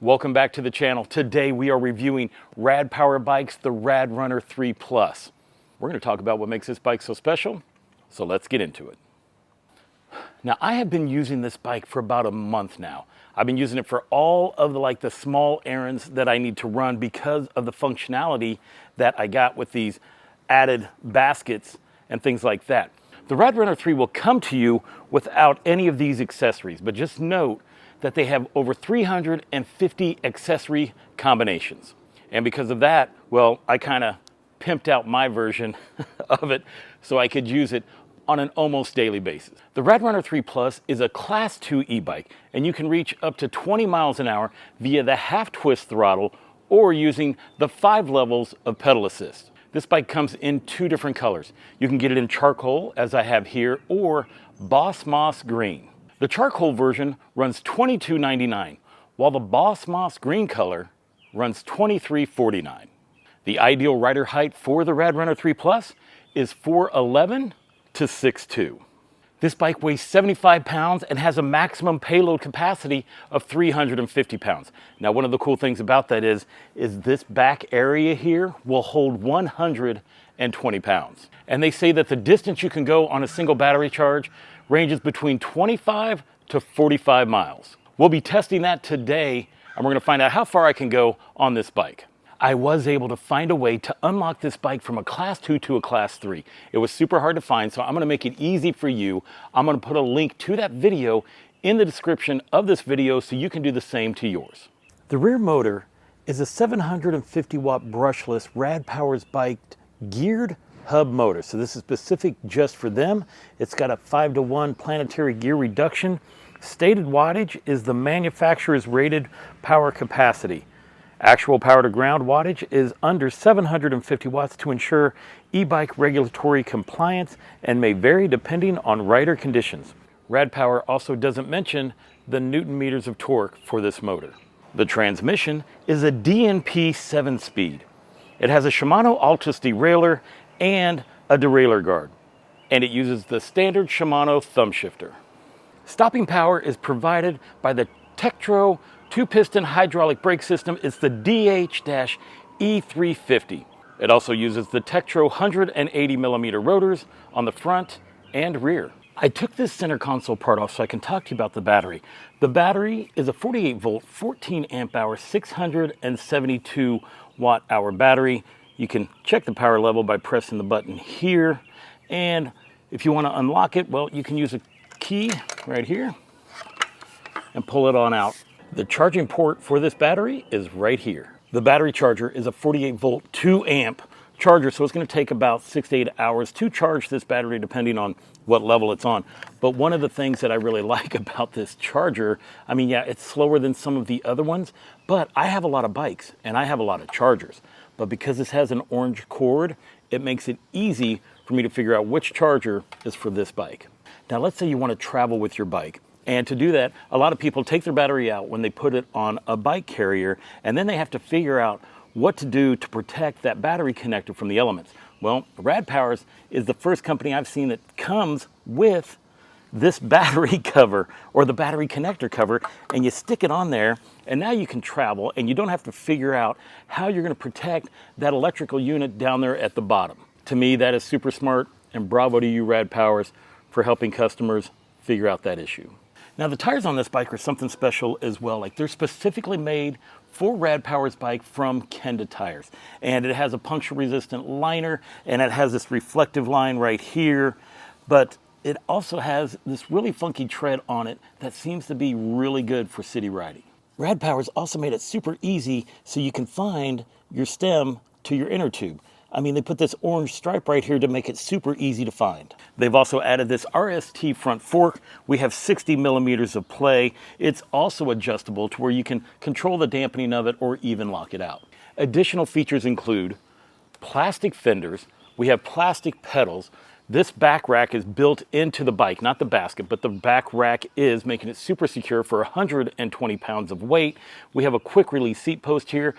Welcome back to the channel. Today we are reviewing Rad Power Bikes, the RadRunner 3 Plus. We're going to talk about what makes this bike so special, so let's get into it. Now, I have been using this bike for about a month now. I've been using it for all of the small errands that I need to run because of the functionality that I got with these added baskets and things like that. The RadRunner 3 will come to you without any of these accessories, but just note that they have over 350 accessory combinations. And because of that, well, I kind of pimped out my version of it so I could use it on an almost daily basis. The RadRunner 3 Plus is a Class 2 e-bike, and you can reach up to 20 miles an hour via the half-twist throttle or using the 5 levels of pedal assist. This bike comes in 2 different colors. You can get it in charcoal, as I have here, or Boss Moss Green. The charcoal version runs $22.99, while the Boss Moss Green color runs $23.49. The ideal rider height for the RadRunner 3 Plus is 4'11" to 6'2". This bike weighs 75 pounds and has a maximum payload capacity of 350 pounds. Now, one of the cool things about that is this back area here will hold 120 pounds. And they say that the distance you can go on a single battery charge ranges between 25 to 45 miles. We'll be testing that today, and we're gonna find out how far I can go on this bike. I was able to find a way to unlock this bike from a Class 2 to a Class 3. It was super hard to find, so I'm gonna make it easy for you. I'm gonna put a link to that video in the description of this video so you can do the same to yours. The rear motor is a 750 watt brushless Rad Powers bike geared hub motor. So this is specific just for them. It's got a 5-to-1 planetary gear reduction. Stated wattage is the manufacturer's rated power capacity. Actual power to ground wattage is under 750 watts to ensure e-bike regulatory compliance and may vary depending on rider conditions. Rad Power also doesn't mention the Newton meters of torque for this motor. The transmission is a DNP 7-speed. It has a Shimano Altus derailleur and a derailleur guard, and it uses the standard Shimano thumb shifter. Stopping power is provided by the Tektro 2-piston hydraulic brake system. It's the DH-E350. It also uses the Tektro 180 millimeter rotors on the front and rear. I took this center console part off so I can talk to you about the battery. The battery is a 48 volt, 14 amp hour, 672 watt hour battery. You can check the power level by pressing the button here. And if you want to unlock it, well, you can use a key right here and pull it on out. The charging port for this battery is right here. The battery charger is a 48 volt, 2 amp charger, so it's going to take about 6 to 8 hours to charge this battery depending on what level it's on. But one of the things that I really like about this charger, I mean, yeah, it's slower than some of the other ones, but I have a lot of bikes and I have a lot of chargers. But because this has an orange cord, it makes it easy for me to figure out which charger is for this bike. Now, let's say you want to travel with your bike. And to do that, a lot of people take their battery out when they put it on a bike carrier, and then they have to figure out what to do to protect that battery connector from the elements. Well, Rad Powers is the first company I've seen that comes with this battery cover or the battery connector cover, and you stick it on there, and now you can travel and you don't have to figure out how you're going to protect that electrical unit down there at the bottom. To me, that is super smart, and bravo to you, Rad Powers, for helping customers figure out that issue. Now, the tires on this bike are something special as well. Like, they're specifically made for Rad Power's bike from Kenda tires. And it has a puncture-resistant liner, and it has this reflective line right here. But it also has this really funky tread on it that seems to be really good for city riding. Rad Power's also made it super easy so you can find your stem to your inner tube. I mean, they put this orange stripe right here to make it super easy to find. They've also added this RST front fork. We have 60 millimeters of play. It's also adjustable to where you can control the dampening of it or even lock it out. Additional features include plastic fenders. We have plastic pedals. This back rack is built into the bike, not the basket, but the back rack is, making it super secure for 120 pounds of weight. We have a quick release seat post here.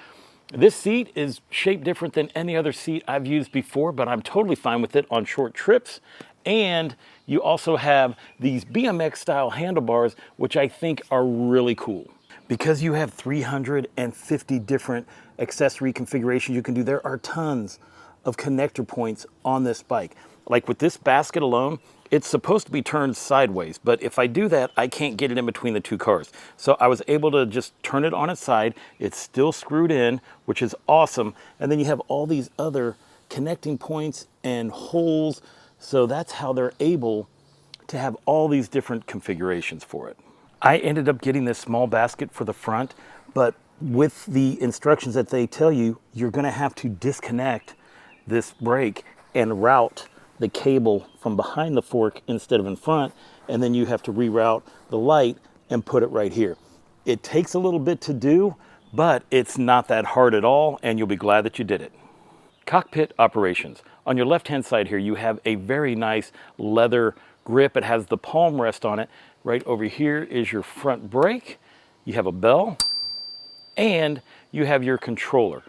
This seat is shaped different than any other seat I've used before, but I'm totally fine with it on short trips. And you also have these BMX style handlebars, which I think are really cool. Because you have 350 different accessory configurations you can do, there are tons of connector points on this bike. Like with this basket alone, it's supposed to be turned sideways, but if I do that, I can't get it in between the two cars. So I was able to just turn it on its side. It's still screwed in, which is awesome. And then you have all these other connecting points and holes. So that's how they're able to have all these different configurations for it. I ended up getting this small basket for the front, but with the instructions that they tell you, you're gonna have to disconnect this brake and route the cable from behind the fork instead of in front, and then you have to reroute the light and put it right here. It takes a little bit to do, but it's not that hard at all, and you'll be glad that you did it. Cockpit Operations. On your left-hand side here, you have a very nice leather grip. It has the palm rest on it. Right over here is your front brake. You have a bell, and you have your controller.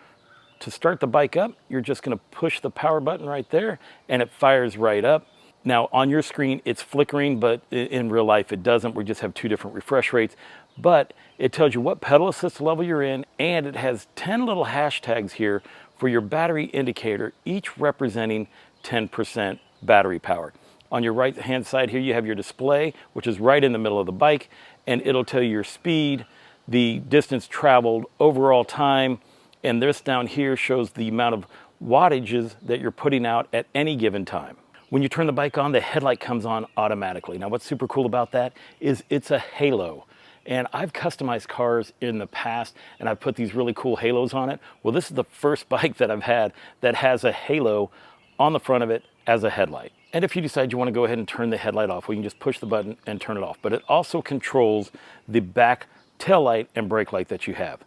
To start the bike up, you're just gonna push the power button right there, and it fires right up. Now on your screen, it's flickering, but in real life it doesn't. We just have two different refresh rates, but it tells you what pedal assist level you're in, and it has 10 little hashtags here for your battery indicator, each representing 10% battery power. On your right hand side here, you have your display, which is right in the middle of the bike, and it'll tell you your speed, the distance traveled, overall time, and this down here shows the amount of wattages that you're putting out at any given time. When you turn the bike on, the headlight comes on automatically. Now what's super cool about that is it's a halo. And I've customized cars in the past, and I've put these really cool halos on it. Well, this is the first bike that I've had that has a halo on the front of it as a headlight. And if you decide you want to go ahead and turn the headlight off, we can just push the button and turn it off. But it also controls the back tail light and brake light that you have.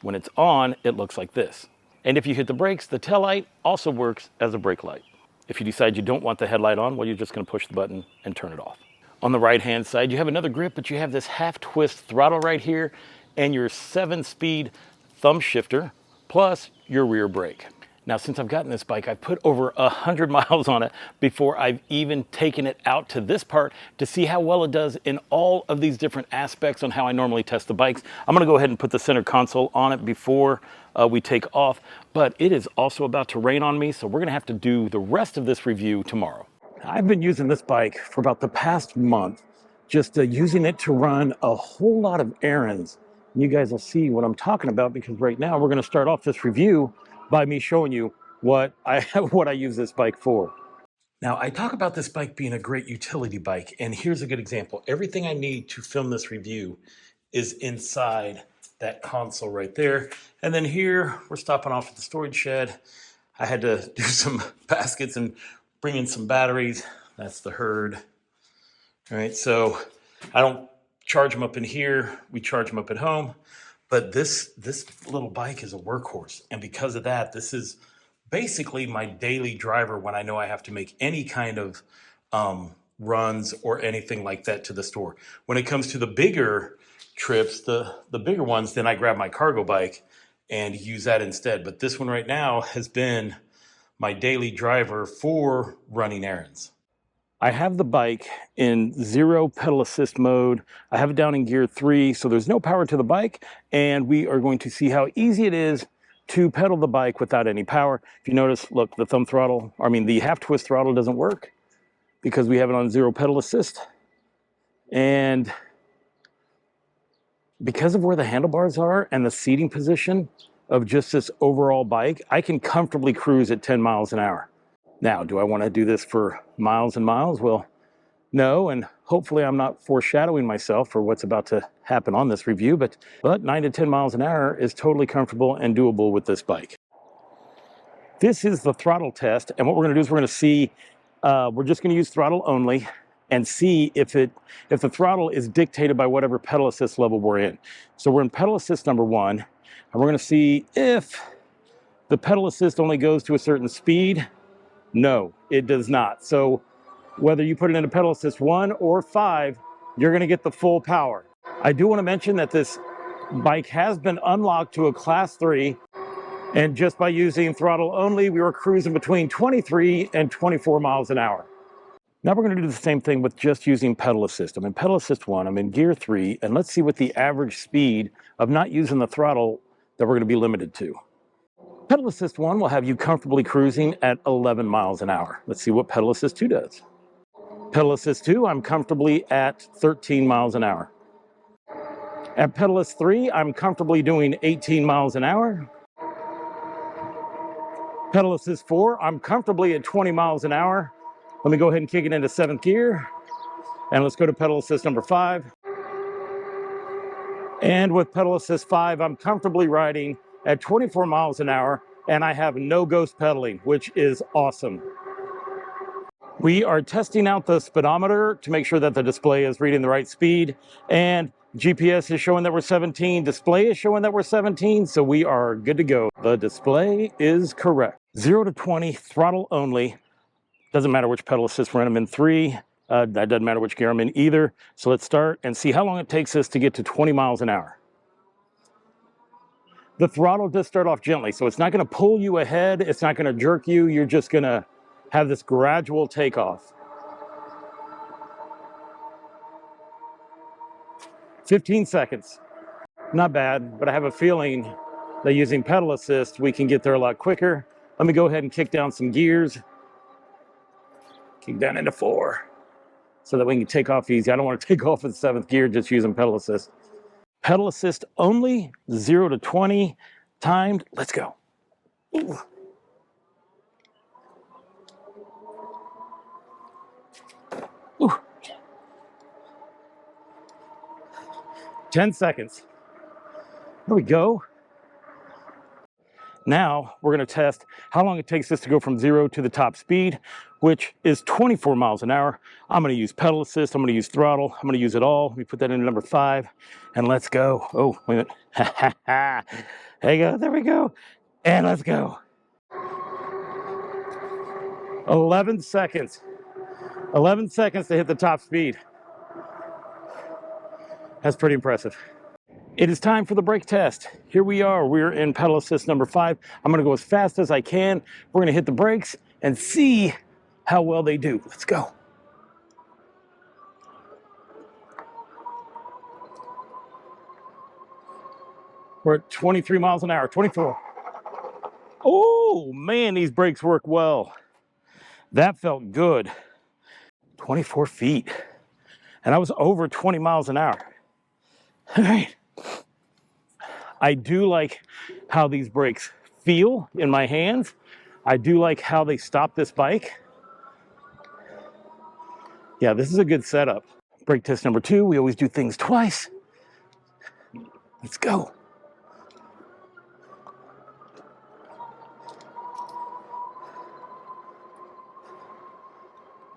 When it's on, it looks like this. And if you hit the brakes, the tail light also works as a brake light. If you decide you don't want the headlight on, well, you're just going to push the button and turn it off. On the right-hand side, you have another grip, but you have this half-twist throttle right here and your 7-speed thumb shifter, plus your rear brake. Now, since I've gotten this bike, I've put over 100 miles on it before I've even taken it out to this part to see how well it does in all of these different aspects on how I normally test the bikes. I'm gonna go ahead and put the center console on it before we take off, but it is also about to rain on me, so we're gonna have to do the rest of this review tomorrow. I've been using this bike for about the past month, just using it to run a whole lot of errands. And you guys will see what I'm talking about, because right now we're gonna start off this review by me showing you what I use this bike for. Now, I talk about this bike being a great utility bike, and here's a good example. Everything I need to film this review is inside that console right there. And then here, we're stopping off at the storage shed. I had to do some baskets and bring in some batteries. That's the herd. All right, so I don't charge them up in here. We charge them up at home. But this little bike is a workhorse. And because of that, this is basically my daily driver when I know I have to make any kind of runs or anything like that to the store. When it comes to the bigger trips, the bigger ones, then I grab my cargo bike and use that instead. But this one right now has been my daily driver for running errands. I have the bike in 0 pedal assist mode. I have it down in gear 3, so there's no power to the bike, and we are going to see how easy it is to pedal the bike without any power. If you notice, look, the half twist throttle doesn't work because we have it on 0 pedal assist. And because of where the handlebars are and the seating position of just this overall bike, I can comfortably cruise at 10 miles an hour. Now, do I want to do this for miles and miles? Well, no, and hopefully I'm not foreshadowing myself for what's about to happen on this review, but 9 to 10 miles an hour is totally comfortable and doable with this bike. This is the throttle test, and what we're going to do is we're going to see, we're just going to use throttle only and see if the throttle is dictated by whatever pedal assist level we're in. So we're in pedal assist number 1, and we're going to see if the pedal assist only goes to a certain speed. No, it does not. So whether you put it into pedal assist 1 or 5, you're going to get the full power. I do want to mention that this bike has been unlocked to a class 3, and just by using throttle only, we were cruising between 23 and 24 miles an hour. Now we're going to do the same thing with just using pedal assist. I'm in pedal assist 1, I'm in gear 3, and let's see what the average speed of not using the throttle that we're going to be limited to. Pedal assist 1 will have you comfortably cruising at 11 miles an hour. Let's see what pedal assist 2 does. Pedal assist 2, I'm comfortably at 13 miles an hour. At pedal assist 3, I'm comfortably doing 18 miles an hour. Pedal assist 4, I'm comfortably at 20 miles an hour. Let me go ahead and kick it into 7th gear. And let's go to pedal assist number 5. And with pedal assist 5, I'm comfortably riding at 24 miles an hour, and I have no ghost pedaling, which is awesome. We are testing out the speedometer to make sure that the display is reading the right speed, and GPS is showing that we're 17, display is showing that we're 17, so we are good to go. The display is correct. 0 to 20, throttle only. Doesn't matter which pedal assist we're in. I'm in 3. That doesn't matter which gear I'm in either. So let's start and see how long it takes us to get to 20 miles an hour. The throttle does start off gently, so it's not going to pull you ahead. It's not going to jerk you. You're just going to have this gradual takeoff. 15 seconds. Not bad, but I have a feeling that using pedal assist, we can get there a lot quicker. Let me go ahead and kick down some gears. Kick down into 4 so that we can take off easy. I don't want to take off in 7th gear just using pedal assist. Pedal assist only, 0 to 20, timed. Let's go. Ooh. Ooh. 10 seconds. There we go. Now we're going to test how long it takes us to go from 0 to the top speed, which is 24 miles an hour. I'm going to use pedal assist. I'm going to use throttle. I'm going to use it all. We put that into number 5, and let's go. Oh, wait a minute. There you go. There we go. And let's go. 11 seconds. 11 seconds to hit the top speed. That's pretty impressive. It is time for the brake test. Here we are. We're in pedal assist number 5. I'm going to go as fast as I can. We're going to hit the brakes and see how well they do. Let's go. We're at 23 miles an hour, 24. Oh, man, these brakes work well. That felt good. 24 feet. And I was over 20 miles an hour. All right. I do like how these brakes feel in my hands. I do like how they stop this bike. Yeah, this is a good setup. Brake test number 2. We always do things twice. Let's go.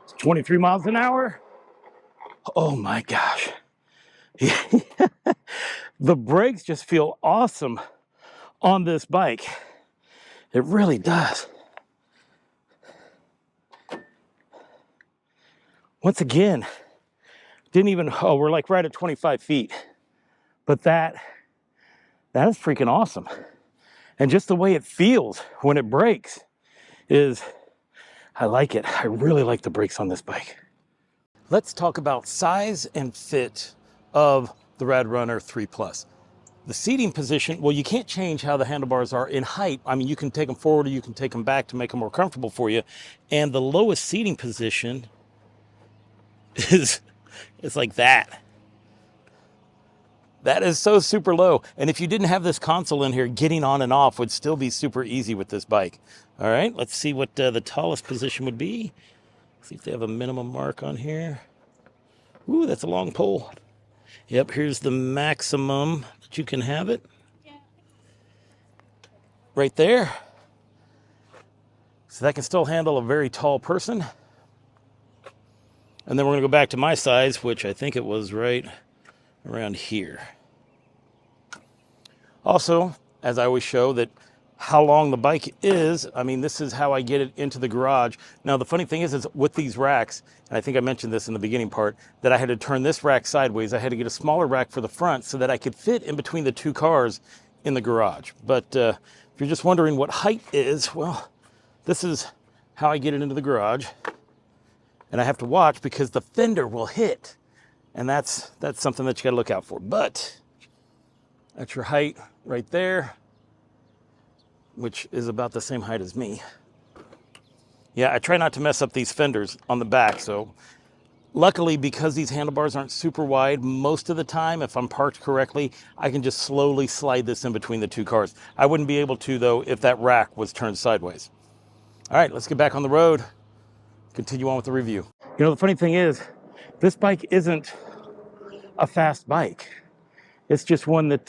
It's 23 miles an hour. Oh my gosh. The brakes just feel awesome on this bike. It really does. Once again, we're like right at 25 feet. But that is freaking awesome. And just the way it feels when it brakes I like it. I really like the brakes on this bike. Let's talk about size and fit of the RadRunner 3 Plus. The seating position, well, you can't change how the handlebars are in height. I mean, you can take them forward or you can take them back to make them more comfortable for you. And the lowest seating position is like that. That is so super low. And if you didn't have this console in here, getting on and off would still be super easy with this bike. All right, let's see what the tallest position would be. See if they have a minimum mark on here. Ooh, that's a long pole. Yep, here's the maximum that you can have it. Right there. So that can still handle a very tall person. And then we're going to go back to my size, which I think it was right around here. Also, as I always show, that how long the bike is, I mean, this is how I get it into the garage. Now, the funny thing is with these racks, and I think I mentioned this in the beginning part, that I had to turn this rack sideways. I had to get a smaller rack for the front so that I could fit in between the 2 cars in the garage. But if you're just wondering what height is, well, this is how I get it into the garage. And I have to watch because the fender will hit. And that's something that you gotta look out for. But that's your height right there, which is about the same height as me. Yeah, I try not to mess up these fenders on the back. So luckily, because these handlebars aren't super wide, most of the time, if I'm parked correctly, I can just slowly slide this in between the two cars. I wouldn't be able to, though, if that rack was turned sideways. All right, let's get back on the road, continue on with the review. You know, the funny thing is, this bike isn't a fast bike. It's just one that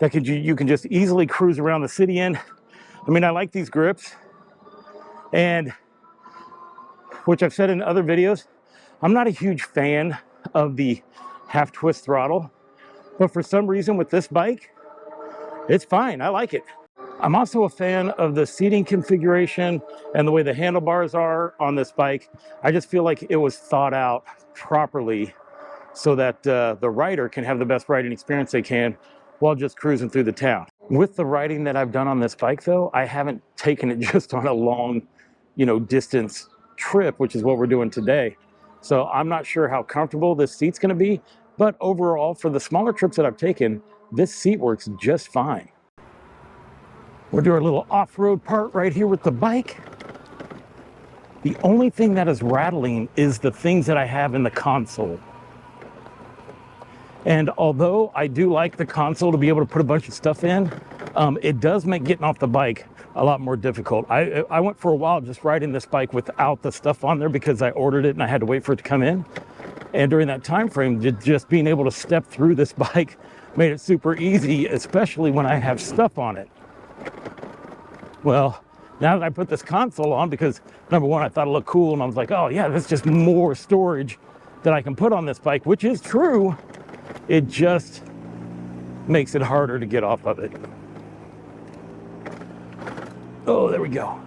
you can just easily cruise around the city in. I mean, I like these grips, and which I've said in other videos, I'm not a huge fan of the half twist throttle, but for some reason with this bike, it's fine. I like it. I'm also a fan of the seating configuration and the way the handlebars are on this bike. I just feel like it was thought out properly so that the rider can have the best riding experience they can while just cruising through the town. With the riding that I've done on this bike, though, I haven't taken it just on a long, distance trip, which is what we're doing today. So I'm not sure how comfortable this seat's going to be, but overall, for the smaller trips that I've taken, this seat works just fine. We'll do our little off-road part right here with the bike. The only thing that is rattling is the things that I have in the console. And although I do like the console to be able to put a bunch of stuff in, it does make getting off the bike a lot more difficult. I went for a while just riding this bike without the stuff on there because I ordered it and I had to wait for it to come in. And during that time frame, just being able to step through this bike made it super easy, especially when I have stuff on it. Well, now that I put this console on, because number one, I thought it looked cool, and I was like, oh yeah, that's just more storage that I can put on this bike, which is true. It just makes it harder to get off of it. Oh, there we go.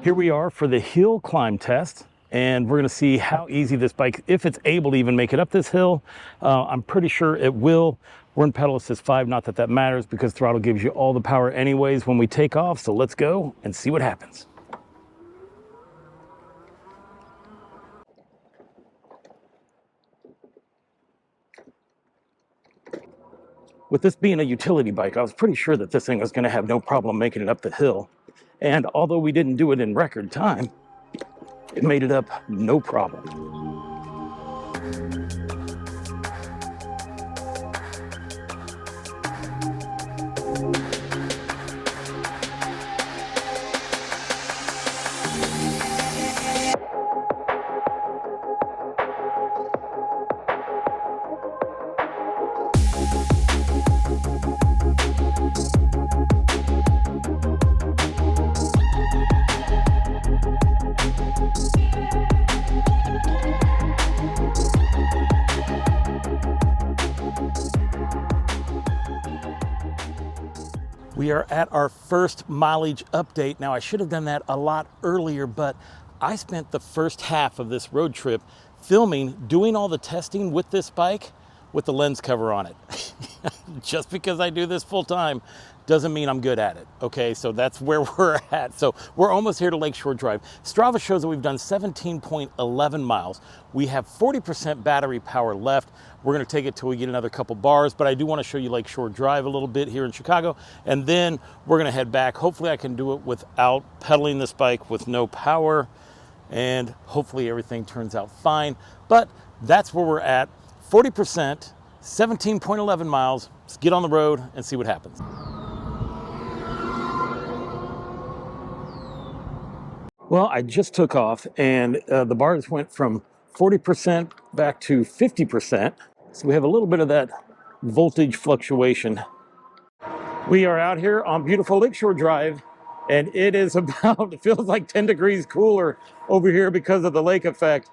Here we are for the hill climb test, and we're gonna see how easy this bike, if it's able to even make it up this hill. I'm pretty sure it will. We're in pedal assist 5, not that that matters because throttle gives you all the power anyways when we take off, so let's go and see what happens. With this being a utility bike, I was pretty sure that this thing was going to have no problem making it up the hill. And although we didn't do it in record time, it made it up no problem. We are at our first mileage update. Now, I should have done that a lot earlier, but I spent the first half of this road trip filming, doing all the testing with this bike with the lens cover on it. Just because I do this full time doesn't mean I'm good at it. Okay, so that's where we're at. So we're almost here to Lakeshore Drive. Strava shows that we've done 17.11 miles. We have 40% battery power left. We're gonna take it till we get another couple bars, but I do wanna show you Lakeshore Drive a little bit here in Chicago, and then we're gonna head back. Hopefully I can do it without pedaling this bike with no power, and hopefully everything turns out fine. But that's where we're at, 40%, 17.11 miles. Let's get on the road and see what happens. Well, I just took off, and the bars went from 40% back to 50%. So we have a little bit of that voltage fluctuation. We are out here on beautiful Lakeshore Drive, and it is about, it feels like 10 degrees cooler over here because of the lake effect.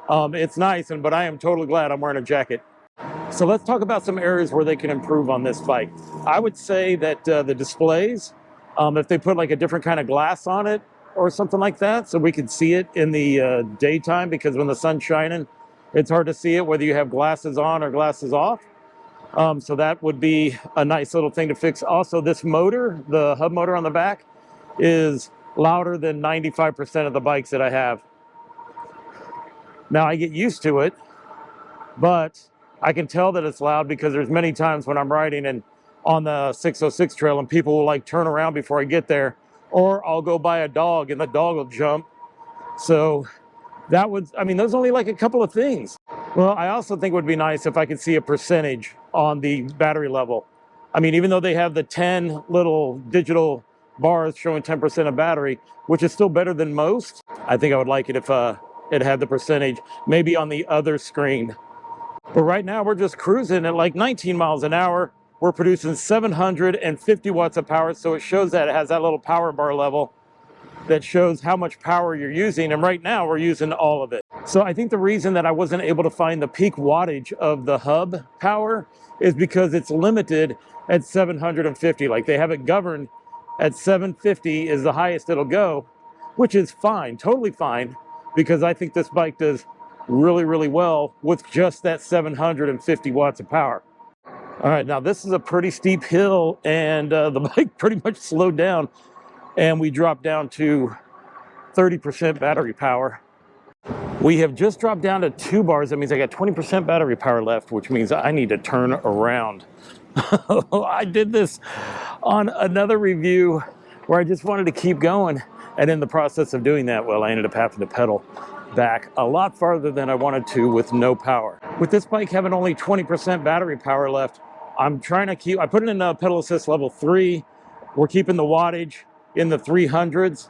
It's nice, but I am totally glad I'm wearing a jacket. So let's talk about some areas where they can improve on this bike. I would say that the displays, if they put like a different kind of glass on it or something like that, so we could see it in the daytime, because when the sun's shining, it's hard to see it whether you have glasses on or glasses off. So that would be a nice little thing to fix. Also, this motor, the hub motor on the back, is louder than 95% of the bikes that I have. Now I get used to it, but I can tell that it's loud because there's many times when I'm riding and on the 606 trail and people will like turn around before I get there, or I'll go by a dog and the dog will jump. So that would, I mean, those are only like a couple of things. Well, I also think it would be nice if I could see a percentage on the battery level. I mean, even though they have the 10 little digital bars showing 10% of battery, which is still better than most, I think I would like it if it had the percentage, maybe on the other screen. But right now we're just cruising at like 19 miles an hour. We're producing 750 watts of power, so it shows that it has that little power bar level that shows how much power you're using, and right now we're using all of it. So I think the reason that I wasn't able to find the peak wattage of the hub power is because it's limited at 750. Like they have it governed at 750 is the highest it'll go, which is fine, totally fine, because I think this bike does really, really well with just that 750 watts of power. All right, now this is a pretty steep hill, and the bike pretty much slowed down, and we dropped down to 30% battery power. We have just dropped down to 2 bars. That means I got 20% battery power left, which means I need to turn around. I did this on another review where I just wanted to keep going, and in the process of doing that, well, I ended up having to pedal back a lot farther than I wanted to with no power. With this bike having only 20% battery power left, I'm trying to keep, I put it in pedal assist level 3. We're keeping the wattage in the 300s,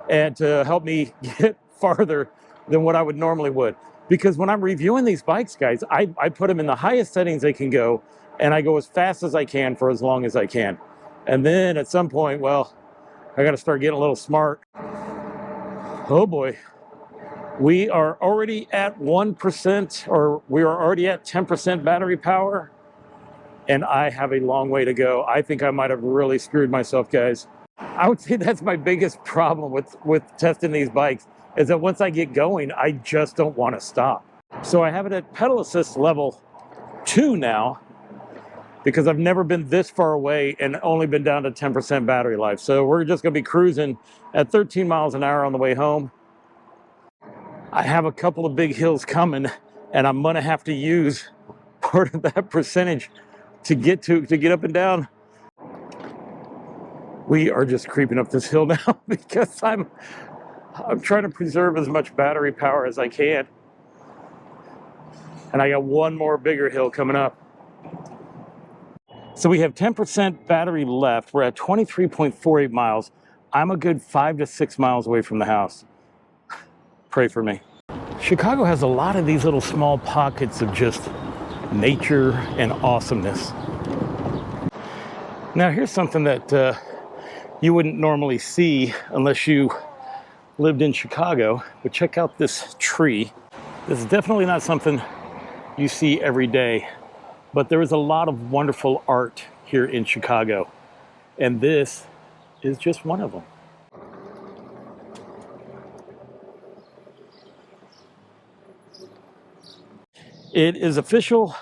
and to help me get farther than what I would normally would. Because when I'm reviewing these bikes, guys, I put them in the highest settings they can go, and I go as fast as I can for as long as I can. And then at some point, well, I got to start getting a little smart. Oh boy. We are already at 1%, or we are already at 10% battery power, and I have a long way to go. I think I might have really screwed myself, guys. I would say that's my biggest problem with testing these bikes, is that once I get going, I just don't want to stop. So I have it at pedal assist level 2 now, because I've never been this far away and only been down to 10% battery life. So we're just going to be cruising at 13 miles an hour on the way home. I have a couple of big hills coming, and I'm going to have to use part of that percentage to get up and down. We are just creeping up this hill now because I'm trying to preserve as much battery power as I can. And I got one more bigger hill coming up. So we have 10% battery left. We're at 23.48 miles. I'm a good 5 to 6 miles away from the house. Pray for me. Chicago has a lot of these little small pockets of just nature and awesomeness. Now here's something that you wouldn't normally see unless you lived in Chicago, but check out this tree. This is definitely not something you see every day, but there is a lot of wonderful art here in Chicago, and this is just one of them. It is official.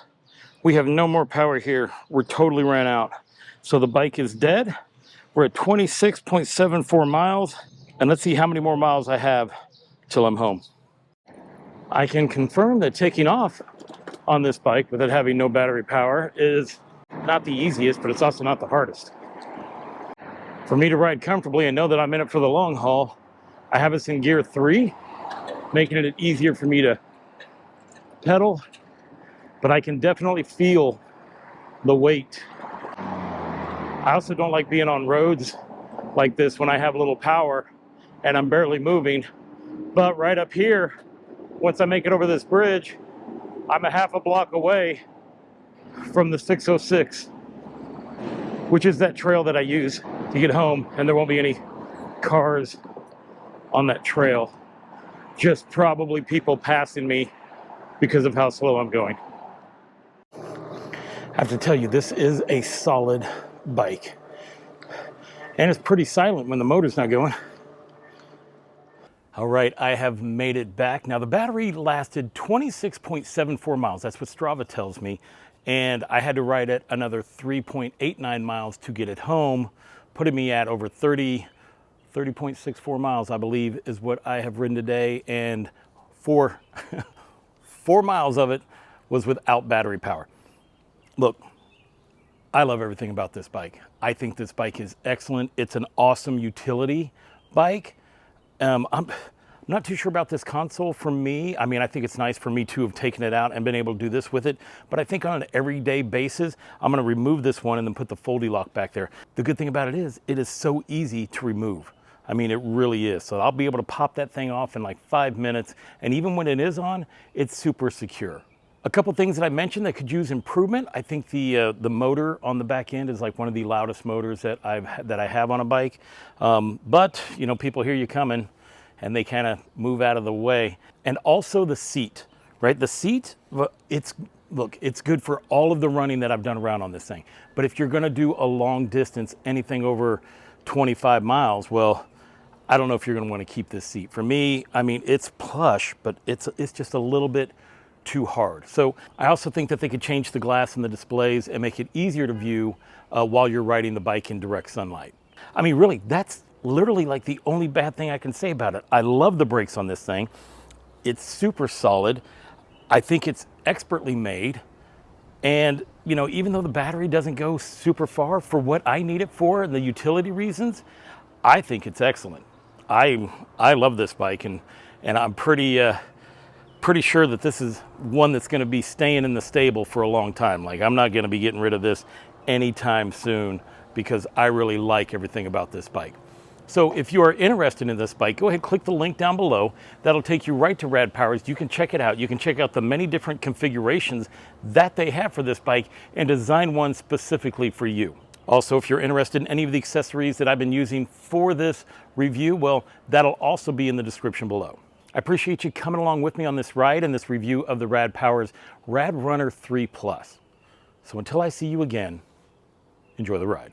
We have no more power here. We're totally ran out. So the bike is dead. We're at 26.74 miles. And let's see how many more miles I have till I'm home. I can confirm that taking off on this bike with it having no battery power is not the easiest, but it's also not the hardest. For me to ride comfortably and know that I'm in it for the long haul, I have this in gear 3, making it easier for me to pedal, but I can definitely feel the weight. I also don't like being on roads like this when I have little power and I'm barely moving. But right up here, once I make it over this bridge, I'm a half a block away from the 606, which is that trail that I use to get home, and there won't be any cars on that trail, just probably people passing me because of how slow I'm going. I have to tell you, this is a solid bike, and it's pretty silent when the motor's not going. All right, I have made it back. Now the battery lasted 26.74 miles. That's what Strava tells me. And I had to ride it another 3.89 miles to get it home, putting me at over 30 30.64 miles, I believe, is what I have ridden today, and 4 miles of it was without battery power. Look, I love everything about this bike. I think this bike is excellent. It's an awesome utility bike. I'm not too sure about this console for me. I mean, I think it's nice for me to have taken it out and been able to do this with it. But I think on an everyday basis, I'm going to remove this one and then put the foldy lock back there. The good thing about it is so easy to remove. I mean, it really is. So I'll be able to pop that thing off in like 5 minutes. And even when it is on, it's super secure. A couple things that I mentioned that could use improvement. I think the motor on the back end is like one of the loudest motors that I have on a bike. But you know, people hear you coming and they kind of move out of the way. And also the seat, right? The seat, it's good for all of the running that I've done around on this thing. But if you're gonna do a long distance, anything over 25 miles, well, I don't know if you're gonna wanna keep this seat. For me, I mean, it's plush, but it's just a little bit too hard. So I also think that they could change the glass and the displays and make it easier to view while you're riding the bike in direct sunlight. I mean, really, that's literally like the only bad thing I can say about it. I love the brakes on this thing. It's super solid. I think it's expertly made. And, you know, even though the battery doesn't go super far for what I need it for and the utility reasons, I think it's excellent. I love this bike, and I'm pretty sure that this is one that's going to be staying in the stable for a long time. Like, I'm not going to be getting rid of this anytime soon because I really like everything about this bike. So if you are interested in this bike, go ahead, click the link down below. That'll take you right to Rad Powers. You can check it out. You can check out the many different configurations that they have for this bike and design one specifically for you. Also, if you're interested in any of the accessories that I've been using for this review, well, that'll also be in the description below. I appreciate you coming along with me on this ride and this review of the Rad Powers RadRunner 3 Plus. So until I see you again, enjoy the ride.